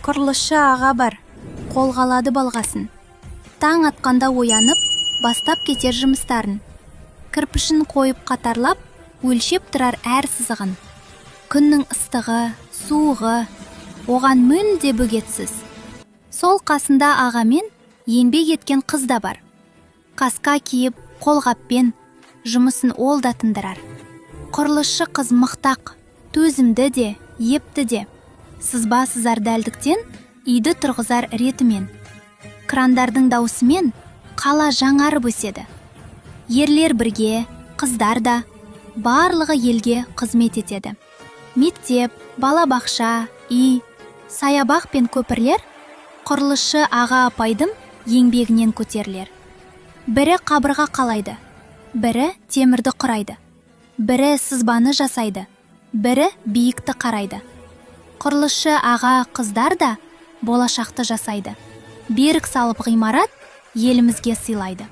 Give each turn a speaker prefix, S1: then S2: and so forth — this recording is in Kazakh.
S1: Құрылысшы аға бар, қолға алады балғасын. Таң атқанда оянып, бастап кетер жұмыстарын. Кірпішін қойып қатарлап, өлшеп тұрар әр сызығын. Күннің ыстығы, суығы, оған мүлде бөгетсіз. Сол қасында ағамен еңбек еткен қыз да бар. Қасқа киіп, қолғаппен жұмысын ол да тындырар. Құрылысшы қыз мықтақ, төзімді де, епті де. Сызба сызар дәлдіктен үйді тұрғызар ретімен. Крандардың даусымен қала жаңарып өседі. Ерлер бірге, қыздар да барлығы елге қызмет етеді. Мектеп, балабақша, үй, саябақ пен көпірлер құрылысшы аға апайдың еңбегінен көтерілер. Бірі қабырға қалайды, бірі темірді құрайды, бірі сызбаны жасайды, бірі биікті қарайды. Құрылысшы аға қыздар да болашақты жасайды. Берік салып ғимарат елімізге сыйлайды.